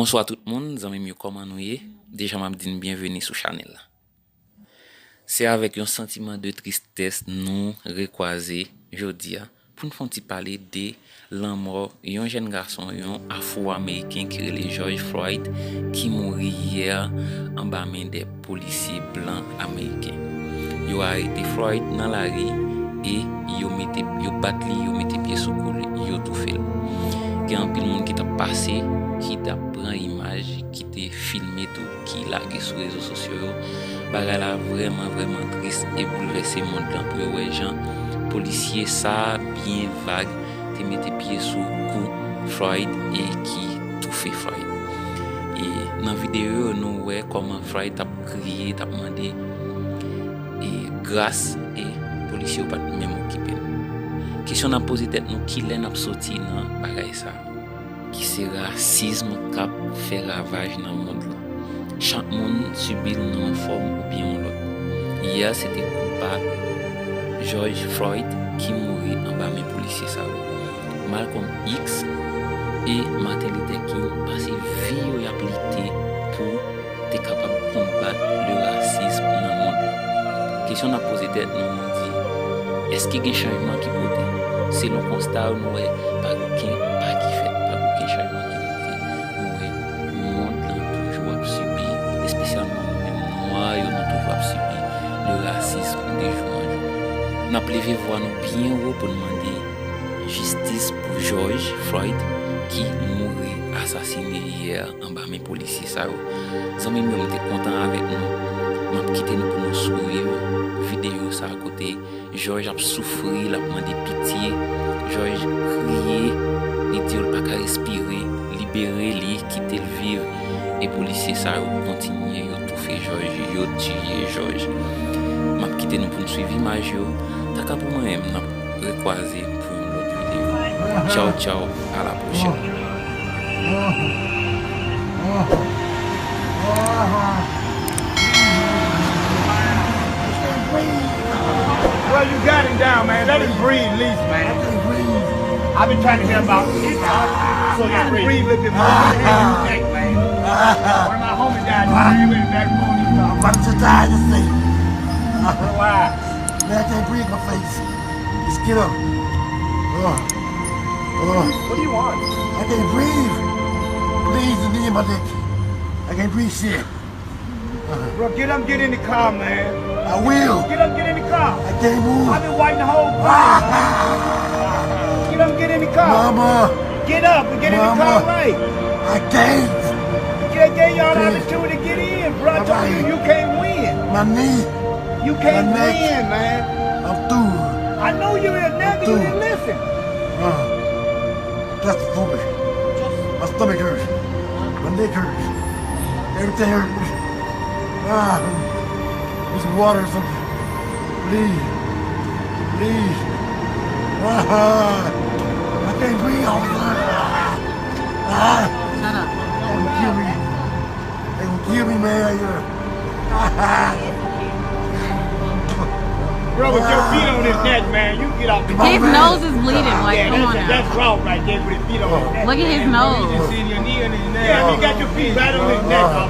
Bonsoir tout le monde, zami mieux comment nous y. Déjà m'a dit bienvenue sur channel là. C'est avec un sentiment de tristesse nous recroiser jodi pour nous faire parler de la mort d'un jeune garçon, un Afro ameriken qui est George Floyd qui mourit hier en bas main des policiers blancs américains. Yo arrêté Floyd dans la rue et yo battu, yo mette pied sous col, yo toufe. Il y a un peu de monde qui t'a passé, qui t'a pris image, qui t'a filmé tout, qui l'a sur les réseaux sociaux. Bagay la vraiment triste et bouleversé le monde là pour les gens. Policiers ça bien vague, te mette pied sous cou Floyd et qui toufe Floyd. Et dans la vidéo nous voyons comment Floyd t'a crié, t'a demandé et grâce et policiers pas même occupé. Question n'a posé tête nous qui l'en a sorti dans bagay ça. Qui c'est racisme qui fait ravage dans le monde là. Chaque monde subit une forme ou bien l'autre. Hier c'était coupable George Floyd qui mourit en bas mes policiers ça. Malcolm X et Martin Luther King passé vie appliquée pour être capable de combattre le racisme dans le monde là. Question n'a posé tête nous dit est-ce qu'il y a un changement qui peut être? C'est le constat où nous pas qui fait pas aucun changement qui peut être. Nous le monde là toujours subi et spécialement nous noirs nous toujours subi le racisme des jours en jour. N'a plevé voir nous bien haut pour demander justice pour George Floyd qui mourit assassiné hier en bas mes policiers ça. Zami nous était content avec nous. Nous quitté nous pour nous sourire vidéo ça à côté. George a souffert, il a demandé pitié. George crié, il dit qu'il n'a pas respirer, libérer, lui, quitter le vivre. Et les policiers ça continué, ils ont tout fait George, ils ont tué George. Je vais quitter nous pour nous suivre l'image. T'as qu'à pour moi-même, nous recroiser pour une autre vidéo. Ciao, ciao, à la prochaine. Well, you got him down, man. Let him breathe, at least, man. I've been trying to hear about it. So you can breathe a little bit more. Neck, man. One of my homies died. You went back home. I'm too tired to sleep. Why? Man, I can't breathe my face. Just get up. What do you want? I can't breathe. Please, the knee in my neck. I can't breathe shit. Bro, get up, get in the car, man. I will. Get up, get in the car. I can't move. I've been waiting the whole time. Get up, get in the car. Mama. Get up and get in the car right. I can't. I gave y'all the opportunity to get in, bro. I told you, you can't win. My knee. You can't win, man. I'm through. I know you in there, you didn't listen. That's the food. My stomach hurts. My neck hurts. Everything hurts. Need some water or something. Please. I can't breathe all the time. Shut up. They gonna kill me. They gonna kill me, man. Bro, with your feet on his neck, man, you get off the His nose is bleeding. Like, yeah, come on now. that's wrong right there with his feet on his neck. Look at his nose. You see your knee on his neck. Yeah, you got your feet right on his neck, bro.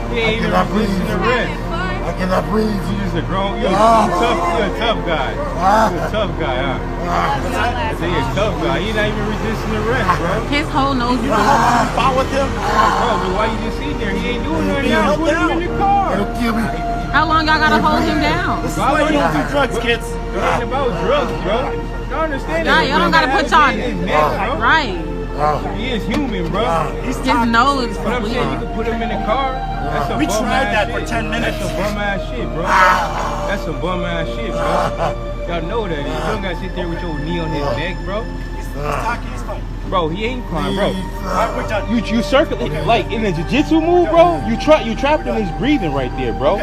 He ain't even cannot breathe. resisting the rest. I cannot breathe. You just a grown, you're a tough guy. You're a tough guy, huh? I say you're a tough guy. You're not even resisting the rest, bro. His whole nose is bleeding. Fight with him. Bro, but why you just sitting there? He ain't doing nothing else. Put him in the car. They'll kill me. How long y'all gotta hold him down? Why would you do drugs, kids? It ain't about drugs, bro. Y'all understand that? Y'all don't gotta put y'all his neck, bro. right. He is human, bro. His nose is But I'm saying you bleeding. can put him in the car. That's some We bum tried ass that for shit. 10 minutes. That's some bum ass shit, bro. That's some bum ass shit, bro. Y'all know that. You don't gotta sit there with your knee on his neck, bro. He's talking, he's fine. Bro, he ain't crying, bro. We're done. You circle like in a jiu-jitsu move, bro. You trapped in his breathing right there, bro.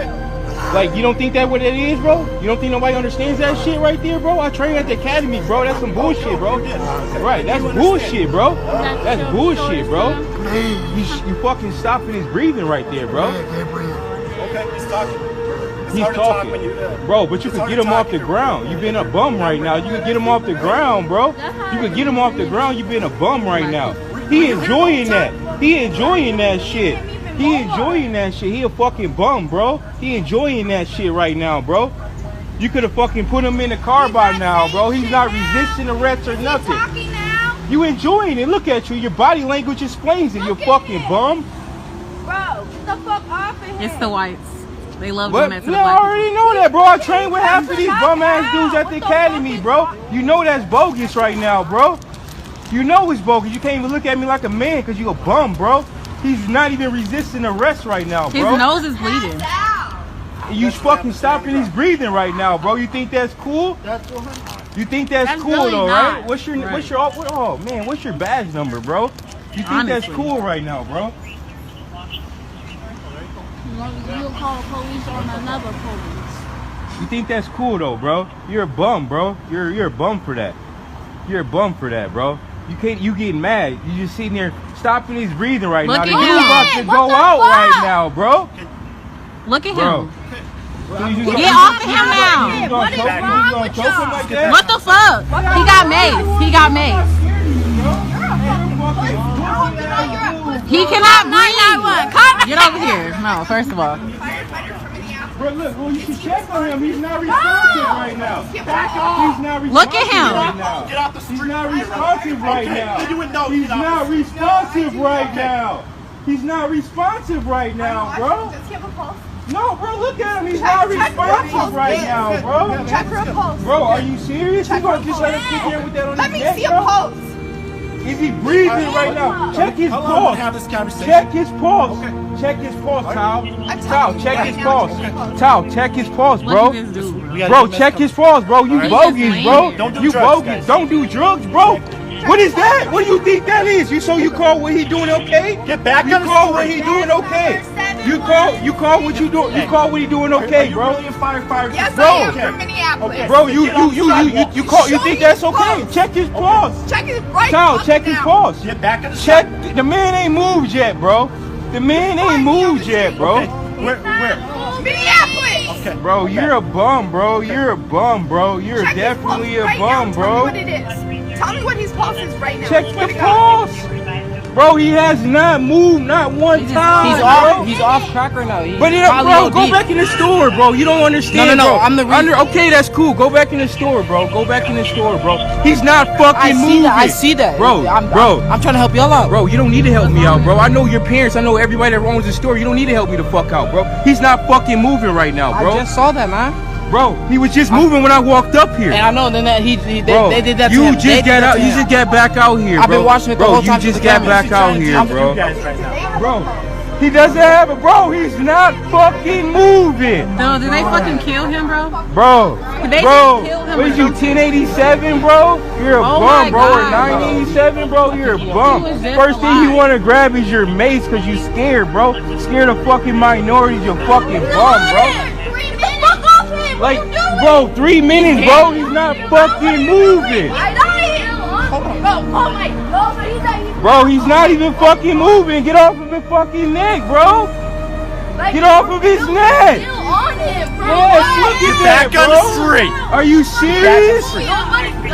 Like, you don't think that what it is, bro? You don't think nobody understands that shit right there, bro? I trained at the academy, bro. That's some bullshit, bro. Right, that's bullshit, bro. That's bullshit, bro. You fucking stopping his breathing right there, bro. I can't breathe. Okay, he's talking. He's talking. Bro, but you can get him off the ground. You been a bum right now. You can get him off the ground, bro. You can get him off the ground. You been a bum right now. He enjoying that. He enjoying that shit. He enjoying that shit. He a fucking bum, bro. He enjoying that shit right now, bro. You could have fucking put him in the car by now, bro. He's not resisting arrest or nothing. You enjoying it. Look at you. Your body language explains it, you fucking bum. Bro, get the fuck off of here. It's the whites. They love But, doing that to the yeah, black I already know that, bro. I train with half of these bum ass dudes at the academy, bro. You know that's bogus right now, bro. You know it's bogus. You can't even look at me like a man because you a bum, bro. He's not even resisting arrest right now, bro. His nose is bleeding. You fucking stopping his breathing right now, bro. You think that's cool? You think that's cool really though, not. right? What's your oh man, what's your badge number, bro? You think that's Honestly. cool right now, bro? You'll call police on another police. You think that's cool though, bro? You're a bum, bro. You're a bum for that. You're a bum for that, bro. You getting mad. You just sitting there stopping his breathing right Look now. at The him. dude's about to What go the out fuck? right now, bro. Look at Bro. him. Get off of him now. What is wrong with y'all? Like that? What the fuck? He got mace. He got mace. He cannot breathe. Get over here. No, first of all. Bro, look, well, you should check on him. He's not responsive right now. He's not responsive Look at him. right now. Get off the He's street. not responsive right now. You would know He's not responsive right now. He's not responsive right now, bro. Does he have a pulse? No, bro, look at him. He's not responsive right now, bro. Check for a pulse. Bro, are you serious? You gonna just let him sit there with that on Let his me neck, see a bro? pulse. Is he breathing right now? Check his Hold on, we'll pulse. have this conversation. Check his pulse. Okay. Check his pulse, Tal. I'm Tal, telling you check right his now, pulse. check his pulse. Tal, check his pulse, Look bro. at this dude. Bro, check his pulse, bro. You He's bogus, just bro. laying Don't do You drugs, bogus. guys. Don't do drugs, bro. What is that? What do you think that is? You call what he doing okay? Get back You on the call what street. he doing okay? You call what you doing? You call what he doing Are okay, you bro? really a firefighter? Yes, Bro. I am from Minneapolis. Bro, you think that's okay? Check his pulse. Check his right Tal, pulse check his now. pulse. Get back on the Check. The man ain't moved yet, bro. The man ain't moved yet, bro. Okay. Where? Minneapolis. Okay. Bro, you're a bum, bro. You're a bum, bro. You're Check his definitely pulse a right bum, now. bro. Tell me what it is. Tell me what his pulse is right now. Check Swear the to God. pulse. Bro, he has not moved not one time. He's bro. off. He's off track right now. He's But probably bro, OD. go back in the store, bro. You don't understand. No. Bro. I'm the Okay, that's cool. Go back in the store, bro. Go back in the store, bro. He's not fucking I see moving. that. I see that, Bro. I'm trying to help y'all out. Bro, you don't need to help me out, bro. I know your parents. I know everybody that owns the store. You don't need to help me the fuck out, bro. He's not fucking moving right now, bro. I just saw that, man. Bro, he was just moving when I walked up here. And I know then that Bro, they did that to you him. just They did got that out. to You him. just got back out here, I've bro. been watching it the bro, whole time you just through the got camera. back out here, I'm bro. with you guys right now. Bro, he doesn't have it, bro. He's not fucking moving, No, did they fucking kill him, bro? bro. They Bro, just killed him what is you, or 1087, bro? You're a Oh bum, my bro. Or God, 987, bro. You're a bum. was just First thing you alive. want to grab is your mace because you scared, bro. Scared of fucking minorities. You're fucking bum, bro. Fuck off him. Like, What you doing? bro, 3 minutes, bro. He's not fucking moving. I know him. Bro, oh my God. He's not. Bro, he's not even fucking moving. Get off of his fucking neck, bro. Like, Get off of his neck. Still on him, bro. Yes, look at that, Back on the bro. street. Are you serious?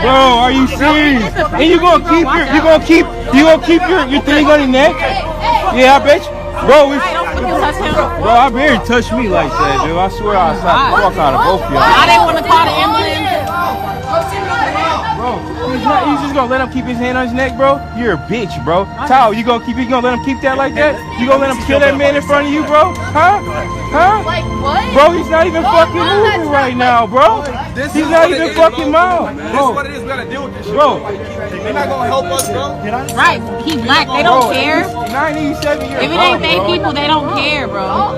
Bro, are you serious? And you gonna keep your thing on your neck? Yeah, I bet you. Bro, it's, Hey, don't fucking touch him. bro, I barely touch me like that, dude. I swear I'll slap the fuck out of both of y'all. I didn't want to call the ambulance. Bro, he's just gonna let him keep his hand on his neck, bro? You're a bitch, bro. Tal, you gonna let him keep that like that? You gonna let him kill that man in front of you, bro? Huh? Like what? Bro, he's not even fucking moving right now, bro. He's not even fucking moving. Bro, What it is, we gotta deal with this shit. bro, They're not gonna help us, bro. Right, he black. They don't care. 987 years If it old, ain't they bro. people, they don't care, bro.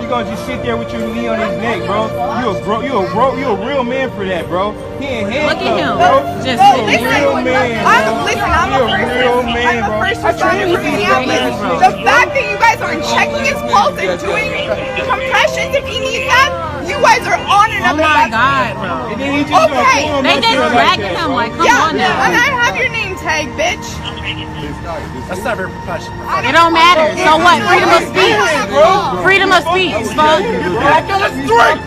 You gonna just sit there with your knee on his neck, bro? You a real man for that, bro. He ain't handcuffed, Look at him. bro. Just You a sitting real man, bro. I'm You a real man, bro. a first I trained responder with from these Minneapolis. dumbass The fact that you guys aren't checking his pulse and doing compressions if he needs that, you guys are on Oh another my level. God, bro. And then he just gonna Okay. pull him They up just there dragging that, him bro. like, come Yeah, on and now. I have your name tag, bitch. That's not very professional. It don't matter. So what? Freedom of speech. Freedom of speech, fuck. Back on the street.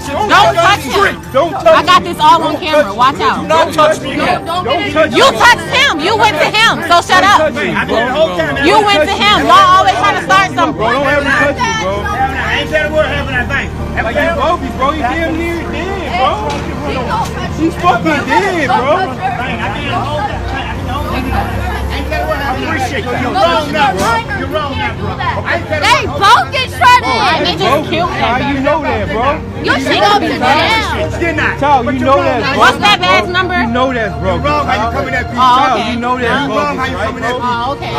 Don't touch him. Don't touch I got this all on camera. Watch out. Don't touch me. Don't touch You touched him. You went to him. So shut up. You went to him. Y'all always trying to start something. Bro, don't ever touch me, bro. I ain't said a word having that thing. Like you bogus, bro. You damn near dead, bro. He's fucking dead, bro. I appreciate that. You're wrong now, bro. You're wrong now, bro. They both get shredded. They just killed How him. you know that, bro? You should go to jail. You're not. Child, you know that, bro. What's that badge number? You know that's bro. You're wrong how you coming at people. Oh, Child, okay. you know that's You're wrong how bogus, you right, coming at bro? people. Oh, okay.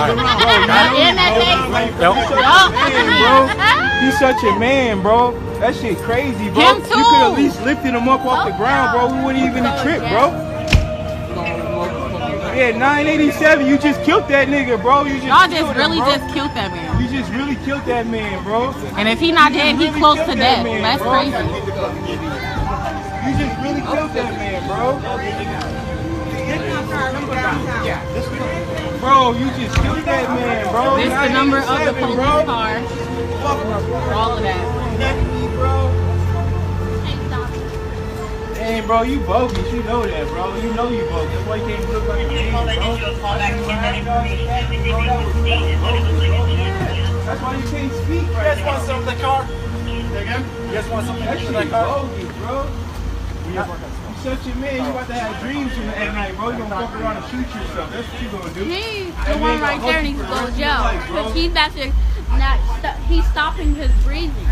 In that case. Bro, he's such a man, bro. That shit crazy, bro. Him You could at too. least lifted him up off the ground, bro. We wouldn't even have tripped, bro. Yeah, 987, you just killed that nigga, bro. You just Y'all killed just him, really bro. just killed that man. You just really killed that man, bro. And if he not dead, he close to death. That's crazy. You just really killed that man, bro. Bro, you just killed that man, bro. This the number of the 987, police bro. car. All of that. Hey, bro, you bogus. You know that, bro. You know you bogus. That's why you can't look like a man, bro. That's why you can't speak right You guys want some of the car? Again? You guys want something That from shit that car? bogus, bro. You such a man. You about to have dreams at night, bro. You gonna fuck around and shoot yourself. That's what you gonna do. He's That the one man right gonna there needs to hustle go for to the jail. rest of his life, bro. Because he's back there he's stopping his breathing.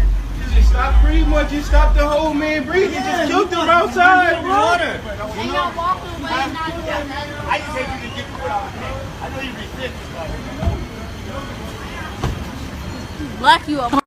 Just stop pretty much. Just stop the whole man breathing. Just killed him outside, bro. And y'all walking away and not doing that. I just hate you to get the foot out of the I know you resist. Black you up.